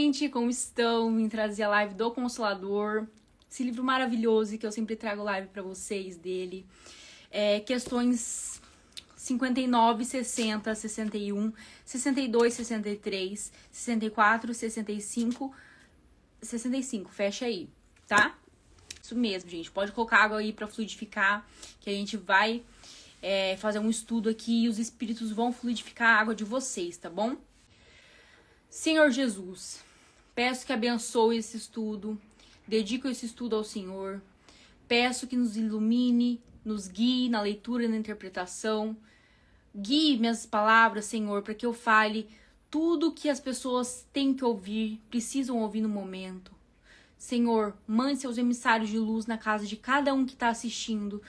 gente, como estão? Vim trazer a live do Consolador, esse livro maravilhoso que eu sempre trago live pra vocês dele. Questões 59, 60, 61, 62, 63, 64, 65, 65, fecha aí, tá? Isso mesmo, gente, pode colocar água aí pra fluidificar, que a gente vai fazer um estudo aqui e os espíritos vão fluidificar a água de vocês, tá bom? Senhor Jesus, peço que abençoe esse estudo, dedico esse estudo ao Senhor, peço que nos ilumine, nos guie na leitura e na interpretação, guie minhas palavras, Senhor, para que eu fale tudo que as pessoas têm que ouvir, precisam ouvir no momento. Senhor, mande seus emissários de luz na casa de cada um que está assistindo,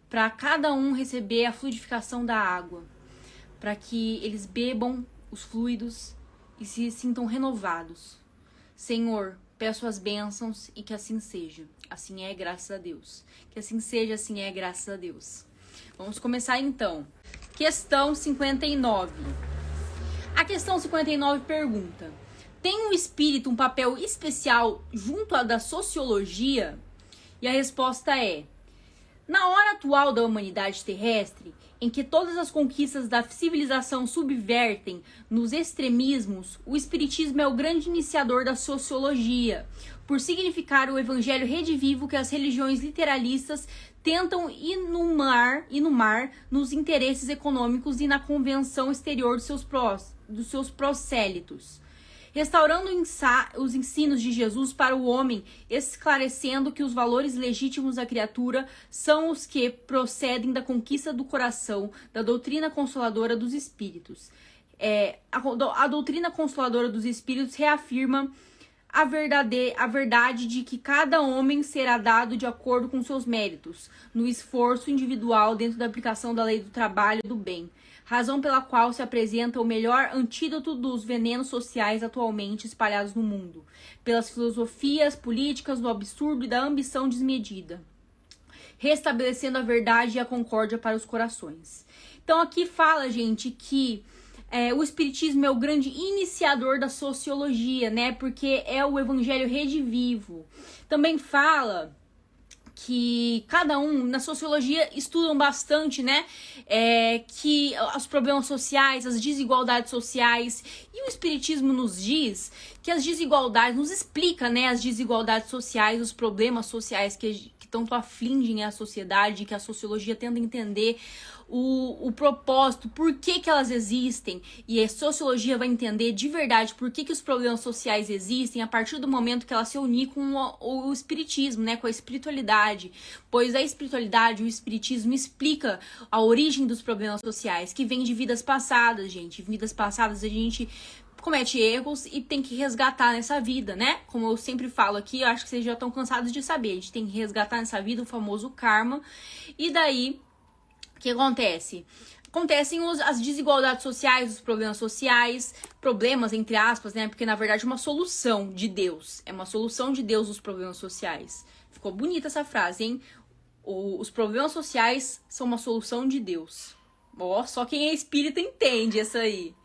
para cada um receber a fluidificação da água, para que eles bebam os fluidos e se sintam renovados. Senhor, peço as bênçãos e que assim seja. Assim é, graças a Deus. Que assim seja, assim é, graças a Deus. Vamos começar então. Questão 59. A questão 59 pergunta: tem o espírito um papel especial junto à da sociologia? E a resposta é: na hora atual da humanidade terrestre, em que todas as conquistas da civilização subvertem nos extremismos, o espiritismo é o grande iniciador da sociologia, por significar o evangelho redivivo que as religiões literalistas tentam inumar nos interesses econômicos e na convenção exterior dos seus prosélitos. Restaurando os ensinos de Jesus para o homem, esclarecendo que os valores legítimos da criatura são os que procedem da conquista do coração, da doutrina consoladora dos espíritos. A doutrina consoladora dos espíritos reafirma a verdade de que cada homem será dado de acordo com seus méritos, no esforço individual dentro da aplicação da lei do trabalho e do bem. Razão pela qual se apresenta o melhor antídoto dos venenos sociais atualmente espalhados no mundo, pelas filosofias políticas do absurdo e da ambição desmedida, restabelecendo a verdade e a concórdia para os corações. Então aqui fala, gente, que o espiritismo é o grande iniciador da sociologia, né? Porque é o evangelho redivivo. Também fala que cada um, na sociologia, estudam bastante, né, que os problemas sociais, as desigualdades sociais, e o espiritismo nos diz que as desigualdades, nos explica, né, as desigualdades sociais, os problemas sociais que tanto afligem a sociedade, que a sociologia tenta entender o propósito, por que elas existem, e a sociologia vai entender de verdade por que os problemas sociais existem a partir do momento que ela se unir com o espiritismo, né, com a espiritualidade, pois a espiritualidade, o espiritismo explica a origem dos problemas sociais, que vem de vidas passadas, gente. Vidas passadas a gente comete erros e tem que resgatar nessa vida, né? Como eu sempre falo aqui, eu acho que vocês já estão cansados de saber, a gente tem que resgatar nessa vida o famoso karma, e daí o que acontece? Acontecem as desigualdades sociais, os problemas sociais, problemas entre aspas, né? Porque na verdade é uma solução de Deus. É uma solução de Deus os problemas sociais. Ficou bonita essa frase, hein? Os problemas sociais são uma solução de Deus. Ó, só quem é espírita entende essa aí.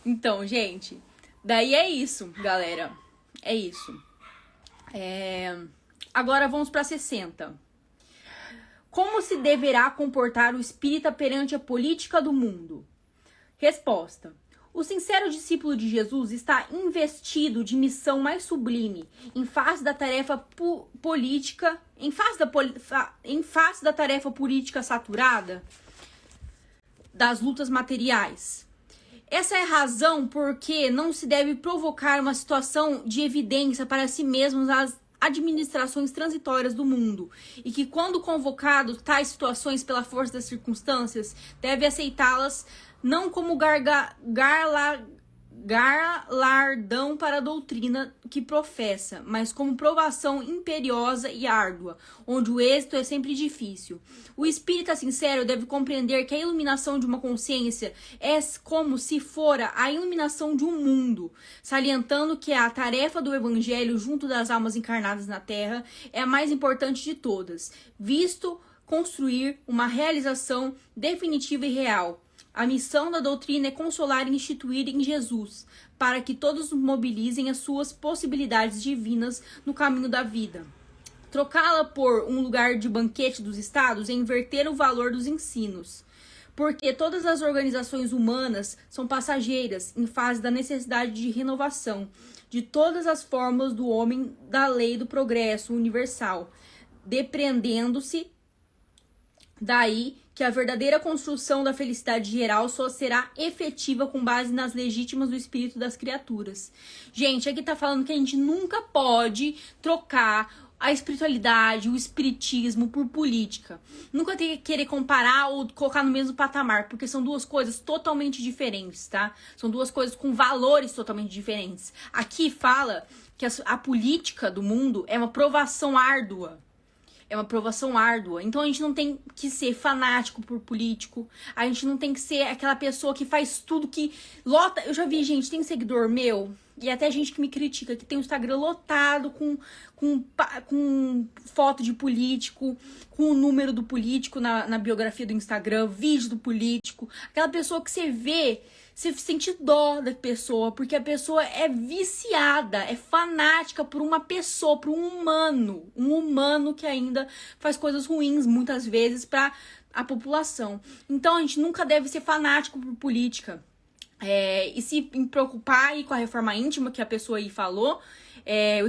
Então, gente, daí é isso, galera. É isso. Agora vamos para 60. Como se deverá comportar o espírita perante a política do mundo? Resposta: o sincero discípulo de Jesus está investido de missão mais sublime em face da tarefa política, em face da tarefa política saturada das lutas materiais. Essa é a razão por que não se deve provocar uma situação de evidência para si mesmos as administrações transitórias do mundo, e que quando convocados tais situações pela força das circunstâncias, deve aceitá-las não como galardão para a doutrina que professa, mas como provação imperiosa e árdua, onde o êxito é sempre difícil. O espírita sincero deve compreender que a iluminação de uma consciência é como se fora a iluminação de um mundo, salientando que a tarefa do evangelho junto das almas encarnadas na terra é a mais importante de todas, visto construir uma realização definitiva e real, A missão da doutrina é consolar e instituir em Jesus, para que todos mobilizem as suas possibilidades divinas no caminho da vida. Trocá-la por um lugar de banquete dos estados é inverter o valor dos ensinos, porque todas as organizações humanas são passageiras em fase da necessidade de renovação de todas as fórmulas do homem da lei do progresso universal, depreendendo-se daí que a verdadeira construção da felicidade geral só será efetiva com base nas legítimas do espírito das criaturas. Gente, aqui tá falando que a gente nunca pode trocar a espiritualidade, o espiritismo por política. Nunca tem que querer comparar ou colocar no mesmo patamar, porque são duas coisas totalmente diferentes, tá? São duas coisas com valores totalmente diferentes. Aqui fala que a política do mundo é uma provação árdua. É uma provação árdua. Então a gente não tem que ser fanático por político. A gente não tem que ser aquela pessoa que faz tudo que lota. Eu já vi, gente, tem seguidor meu, e até gente que me critica, que tem o Instagram lotado com foto de político, com o número do político na biografia do Instagram, vídeo do político. Aquela pessoa que você vê, você sente dó da pessoa, porque a pessoa é viciada, é fanática por uma pessoa, por um humano que ainda faz coisas ruins, muitas vezes, para a população. Então, a gente nunca deve ser fanático por política. E se preocupar aí com a reforma íntima, que a pessoa aí falou, o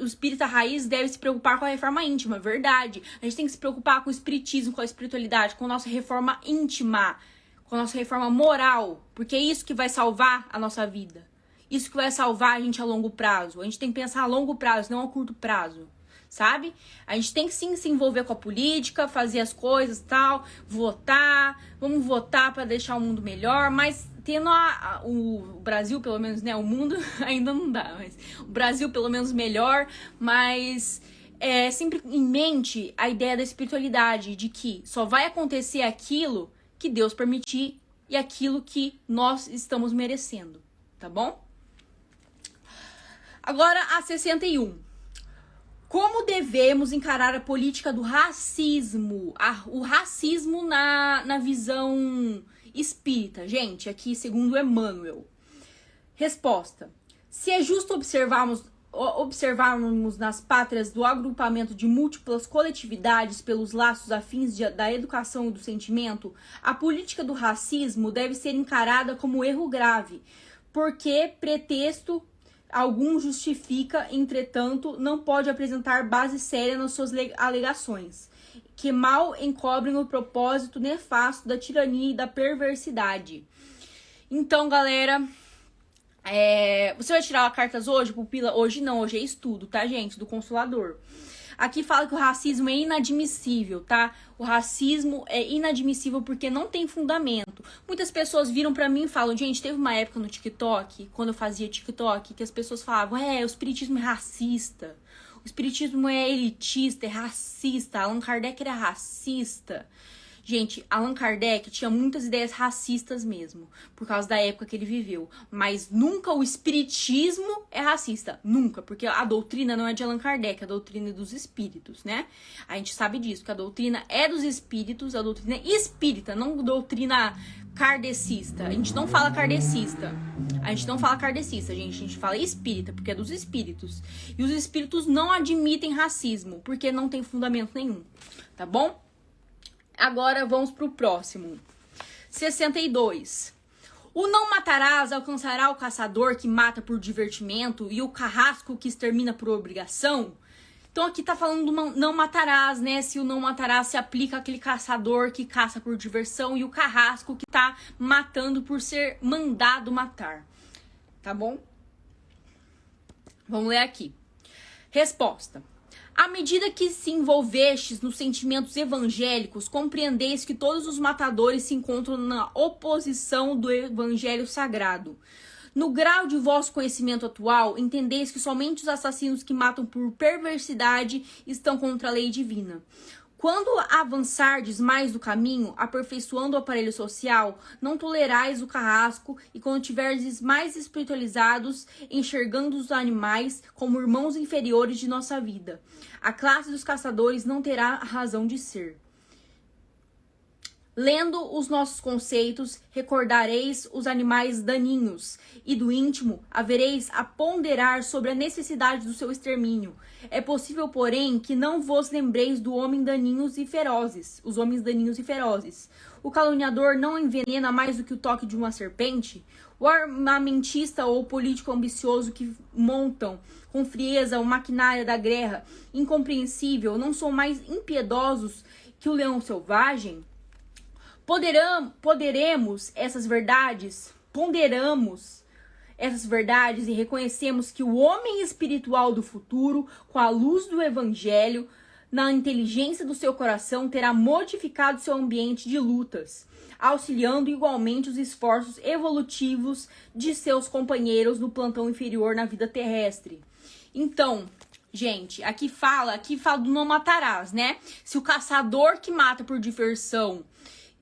espírita raiz deve se preocupar com a reforma íntima, verdade. A gente tem que se preocupar com o espiritismo, com a espiritualidade, com a nossa reforma íntima, com a nossa reforma moral, porque é isso que vai salvar a nossa vida. Isso que vai salvar a gente a longo prazo. A gente tem que pensar a longo prazo, não a curto prazo, sabe? A gente tem que sim se envolver com a política, fazer as coisas e tal, votar, vamos votar para deixar o mundo melhor, mas tendo o Brasil, pelo menos, né, o mundo ainda não dá, mas o Brasil pelo menos melhor, mas sempre em mente a ideia da espiritualidade, de que só vai acontecer aquilo que Deus permitir e aquilo que nós estamos merecendo, tá bom? Agora a 61. Como devemos encarar a política do racismo? O racismo na visão espírita. Gente, aqui segundo Emmanuel. Resposta. Se é justo observarmos nas pátrias do agrupamento de múltiplas coletividades pelos laços afins da educação e do sentimento, a política do racismo deve ser encarada como erro grave, porque pretexto algum justifica, entretanto, não pode apresentar base séria nas suas alegações, que mal encobrem o propósito nefasto da tirania e da perversidade. Então, galera, você vai tirar cartas hoje, pupila? Hoje não, hoje é estudo, tá, gente? Do Consolador. Aqui fala que o racismo é inadmissível, tá? O racismo é inadmissível porque não tem fundamento. Muitas pessoas viram pra mim e falam, gente, teve uma época no TikTok, quando eu fazia TikTok, que as pessoas falavam, o espiritismo é racista, o espiritismo é elitista, é racista, Allan Kardec era racista. Gente, Allan Kardec tinha muitas ideias racistas mesmo, por causa da época que ele viveu. Mas nunca o espiritismo é racista. Nunca, porque a doutrina não é de Allan Kardec, a doutrina é dos espíritos, né? A gente sabe disso, que a doutrina é dos espíritos, a doutrina é espírita, não doutrina kardecista. A gente não fala kardecista. A gente fala espírita, porque é dos espíritos. E os espíritos não admitem racismo, porque não tem fundamento nenhum, tá bom? Agora vamos pro próximo. 62. O não matarás alcançará o caçador que mata por divertimento e o carrasco que extermina por obrigação? Então aqui tá falando do não matarás, né? Se o não matarás se aplica àquele caçador que caça por diversão e o carrasco que tá matando por ser mandado matar. Tá bom? Vamos ler aqui. Resposta. À medida que se envolvestes nos sentimentos evangélicos, compreendeis que todos os matadores se encontram na oposição do evangelho sagrado. No grau de vosso conhecimento atual, entendeis que somente os assassinos que matam por perversidade estão contra a lei divina. Quando avançardes mais do caminho, aperfeiçoando o aparelho social, não tolerais o carrasco, e quando tiverdes mais espiritualizados, enxergando os animais como irmãos inferiores de nossa vida, a classe dos caçadores não terá razão de ser. Lendo os nossos conceitos, recordareis os animais daninhos, e do íntimo havereis a ponderar sobre a necessidade do seu extermínio. É possível, porém, que não vos lembreis do homem daninhos e ferozes, os homens daninhos e ferozes. O caluniador não envenena mais do que o toque de uma serpente? O armamentista ou político ambicioso que montam com frieza o maquinário da guerra incompreensível não são mais impiedosos que o leão selvagem? Ponderamos essas verdades e reconhecemos que o homem espiritual do futuro, com a luz do evangelho, na inteligência do seu coração, terá modificado seu ambiente de lutas, auxiliando igualmente os esforços evolutivos de seus companheiros no plantão inferior na vida terrestre. Então, gente, aqui fala do não matarás, né? Se o caçador que mata por diversão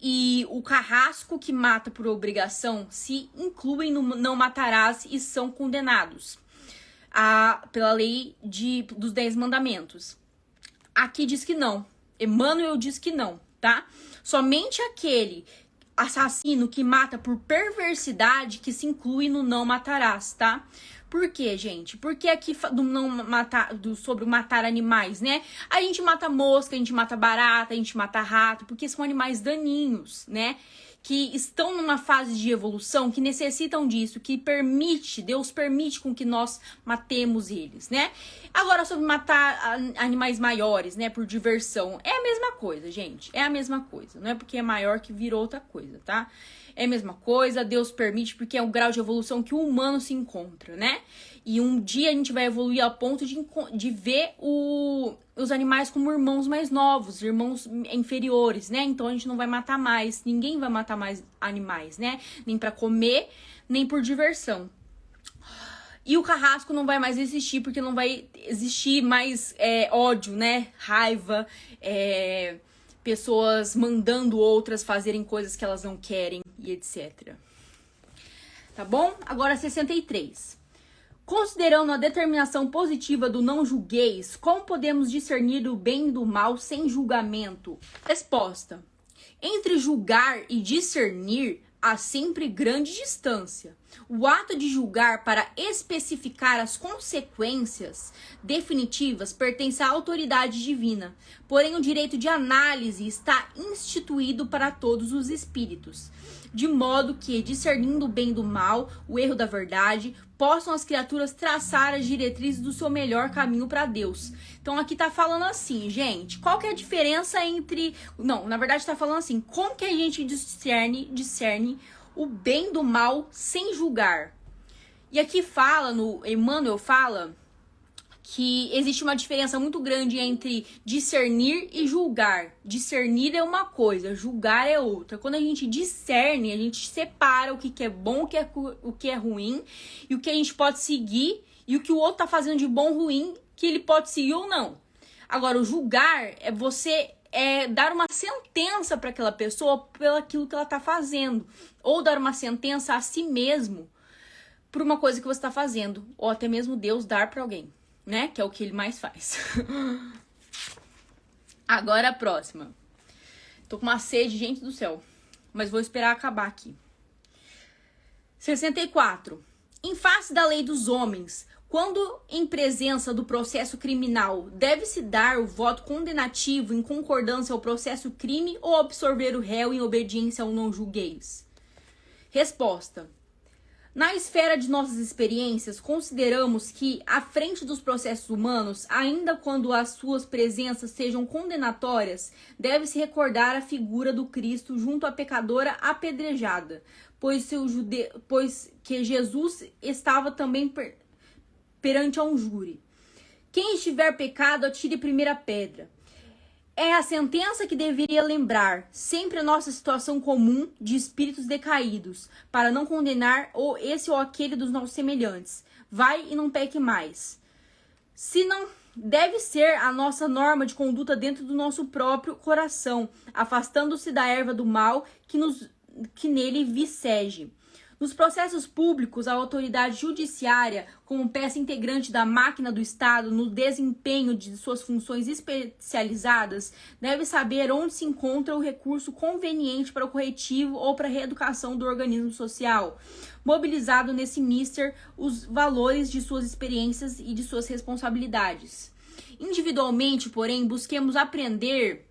e o carrasco que mata por obrigação se incluem no não matarás e são condenados pela lei dos 10 mandamentos. Aqui diz que não. Emmanuel diz que não, tá? Somente aquele assassino que mata por perversidade que se inclui no não matarás, tá? Por quê, gente? Porque aqui sobre matar animais, né? A gente mata mosca, a gente mata barata, a gente mata rato, porque são animais daninhos, né? Que estão numa fase de evolução, que necessitam disso, Deus permite com que nós matemos eles, né? Agora, sobre matar animais maiores, né, por diversão, é a mesma coisa, gente, é a mesma coisa, não é porque é maior que virou outra coisa, tá? É a mesma coisa, Deus permite porque é o grau de evolução que o humano se encontra, né? E um dia a gente vai evoluir ao ponto de ver os animais como irmãos mais novos, irmãos inferiores, né? Então a gente não vai matar mais, ninguém vai matar mais animais, né? Nem para comer, nem por diversão. E o carrasco não vai mais existir, porque não vai existir mais ódio, né? Raiva, pessoas mandando outras fazerem coisas que elas não querem e etc. Tá bom? Agora 63. Considerando a determinação positiva do não julgueis, como podemos discernir o bem e do mal sem julgamento? Resposta. Entre julgar e discernir há sempre grande distância. O ato de julgar para especificar as consequências definitivas pertence à autoridade divina, porém o direito de análise está instituído para todos os espíritos, de modo que, discernindo o bem do mal, o erro da verdade, possam as criaturas traçar as diretrizes do seu melhor caminho para Deus. Então aqui tá falando assim, gente, qual que é a diferença entre... Não, na verdade tá falando assim, como que a gente discerne o bem do mal sem julgar? E aqui Emmanuel fala que existe uma diferença muito grande entre discernir e julgar. Discernir é uma coisa, julgar é outra. Quando a gente discerne, a gente separa o que é bom, o que é ruim, e o que a gente pode seguir, e o que o outro tá fazendo de bom ou ruim, que ele pode seguir ou não. Agora, o julgar é você dar uma sentença para aquela pessoa pelo aquilo que ela tá fazendo, ou dar uma sentença a si mesmo por uma coisa que você tá fazendo, ou até mesmo Deus dar para alguém, né? Que é o que ele mais faz. Agora a próxima. Tô com uma sede, gente do céu, mas vou esperar acabar aqui. 64. Em face da lei dos homens, quando em presença do processo criminal, deve-se dar o voto condenativo em concordância ao processo crime ou absorver o réu em obediência ao não julgueis? Resposta. Na esfera de nossas experiências, consideramos que, à frente dos processos humanos, ainda quando as suas presenças sejam condenatórias, deve-se recordar a figura do Cristo junto à pecadora apedrejada, pois que Jesus estava também perante a um júri. Quem estiver pecado, atire a primeira pedra. É a sentença que deveria lembrar sempre a nossa situação comum de espíritos decaídos, para não condenar esse ou aquele dos nossos semelhantes. Vai e não peque mais. Se não deve ser a nossa norma de conduta dentro do nosso próprio coração, afastando-se da erva do mal que nele vicege. Nos processos públicos, a autoridade judiciária, como peça integrante da máquina do Estado no desempenho de suas funções especializadas, deve saber onde se encontra o recurso conveniente para o corretivo ou para a reeducação do organismo social, mobilizado nesse mister os valores de suas experiências e de suas responsabilidades. Individualmente, porém, busquemos aprender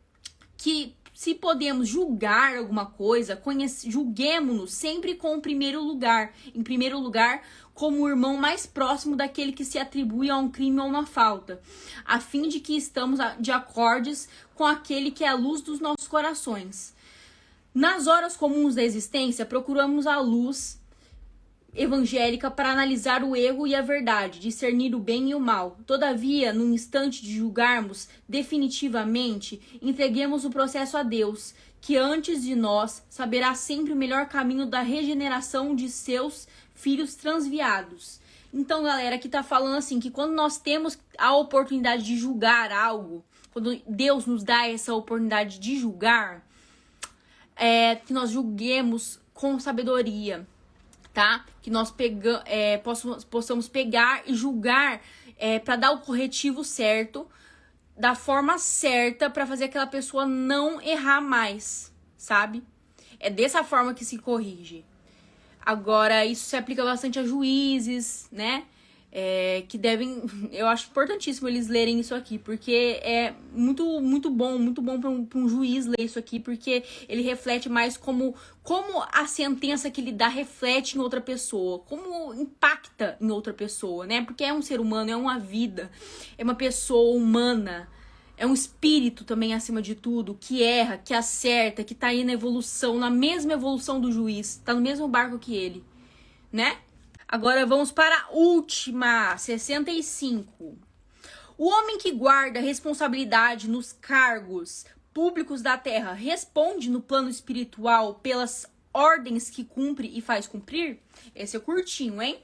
que se podemos julgar alguma coisa, julguemo-nos sempre com o primeiro lugar. Em primeiro lugar, como o irmão mais próximo daquele que se atribui a um crime ou uma falta, a fim de que estamos de acordes com aquele que é a luz dos nossos corações. Nas horas comuns da existência, procuramos a luz evangélica para analisar o erro e a verdade, discernir o bem e o mal. Todavia, no instante de julgarmos definitivamente, entreguemos o processo a Deus, que antes de nós saberá sempre o melhor caminho da regeneração de seus filhos transviados. Então, galera, aqui tá falando assim, que quando nós temos a oportunidade de julgar algo, quando Deus nos dá essa oportunidade de julgar, que nós julguemos com sabedoria, tá? Que nós possamos pegar e julgar para dar o corretivo certo, da forma certa, para fazer aquela pessoa não errar mais, sabe? É dessa forma que se corrige. Agora, isso se aplica bastante a juízes, né? Que devem... Eu acho importantíssimo eles lerem isso aqui, porque é muito bom para um juiz ler isso aqui, porque ele reflete mais como a sentença que ele dá reflete em outra pessoa, como impacta em outra pessoa, né? Porque é um ser humano, é uma vida, é uma pessoa humana, é um espírito também acima de tudo, que erra, que acerta, que tá aí na evolução, na mesma evolução do juiz, tá no mesmo barco que ele, né? Agora vamos para a última, 65. O homem que guarda responsabilidade nos cargos públicos da terra responde no plano espiritual pelas ordens que cumpre e faz cumprir? Esse é curtinho, hein?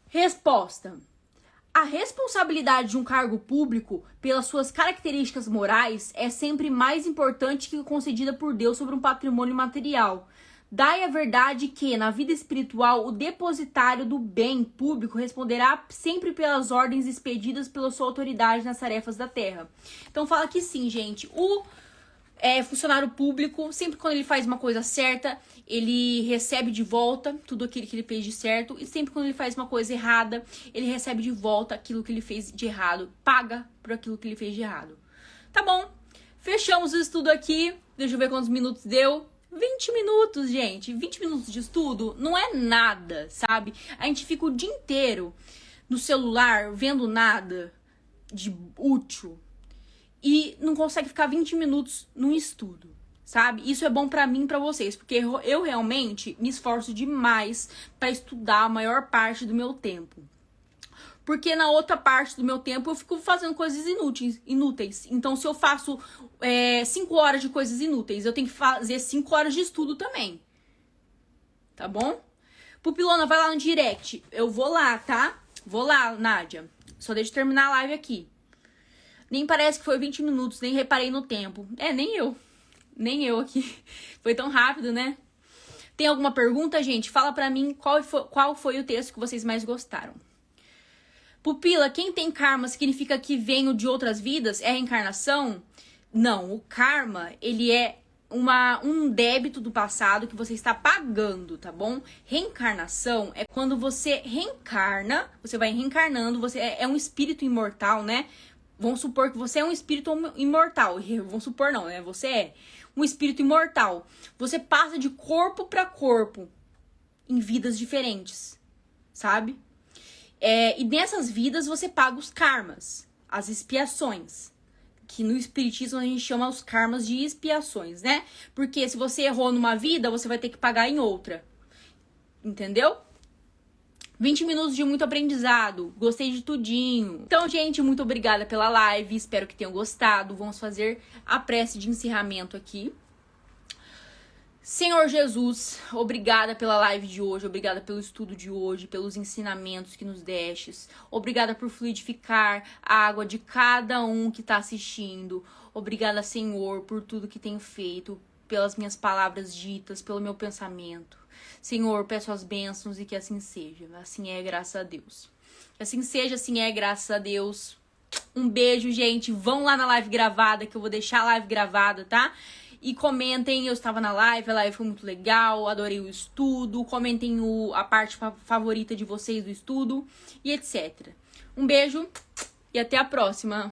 Resposta. A responsabilidade de um cargo público, pelas suas características morais, é sempre mais importante que concedida por Deus sobre um patrimônio material. Dai a verdade que, na vida espiritual, o depositário do bem público responderá sempre pelas ordens expedidas pela sua autoridade nas tarefas da terra. Então fala que sim, gente, o funcionário público, sempre quando ele faz uma coisa certa, ele recebe de volta tudo aquilo que ele fez de certo, e sempre quando ele faz uma coisa errada, ele recebe de volta aquilo que ele fez de errado, paga por aquilo que ele fez de errado. Tá bom, fechamos o estudo aqui, deixa eu ver quantos minutos deu. 20 minutos, gente. 20 minutos de estudo não é nada, sabe? A gente fica o dia inteiro no celular vendo nada de útil e não consegue ficar 20 minutos num estudo, sabe? Isso é bom pra mim e pra vocês, porque eu realmente me esforço demais pra estudar a maior parte do meu tempo. Porque na outra parte do meu tempo eu fico fazendo coisas inúteis. Então, se eu faço 5 horas de coisas inúteis, eu tenho que fazer 5 horas de estudo também. Tá bom? Pupilona, vai lá no direct. Eu vou lá, tá? Vou lá, Nádia. Só deixa eu terminar a live aqui. Nem parece que foi 20 minutos, nem reparei no tempo. Nem eu. Nem eu aqui. Foi tão rápido, né? Tem alguma pergunta, gente? Fala pra mim qual foi o texto que vocês mais gostaram. Pupila, quem tem karma significa que veio de outras vidas? É reencarnação? Não, o karma, ele é um débito do passado que você está pagando, tá bom? Reencarnação é quando você reencarna, você vai reencarnando, você é um espírito imortal, né? Vamos supor que você é um espírito imortal. Vamos supor não, né? Você é um espírito imortal. Você passa de corpo para corpo em vidas diferentes, sabe? E nessas vidas você paga os karmas, as expiações, que no espiritismo a gente chama os karmas de expiações, né? Porque se você errou numa vida, você vai ter que pagar em outra, entendeu? 20 minutos de muito aprendizado, gostei de tudinho. Então, gente, muito obrigada pela live, espero que tenham gostado. Vamos fazer a prece de encerramento aqui. Senhor Jesus, obrigada pela live de hoje, obrigada pelo estudo de hoje, pelos ensinamentos que nos destes. Obrigada por fluidificar a água de cada um que está assistindo. Obrigada, Senhor, por tudo que tenho feito, pelas minhas palavras ditas, pelo meu pensamento. Senhor, peço as bênçãos e que assim seja. Assim é, graças a Deus. Que assim seja, assim é, graças a Deus. Um beijo, gente. Vão lá na live gravada, que eu vou deixar a live gravada, tá? E comentem, eu estava na live, a live foi muito legal, adorei o estudo. Comentem a parte favorita de vocês do estudo e etc. Um beijo e até a próxima.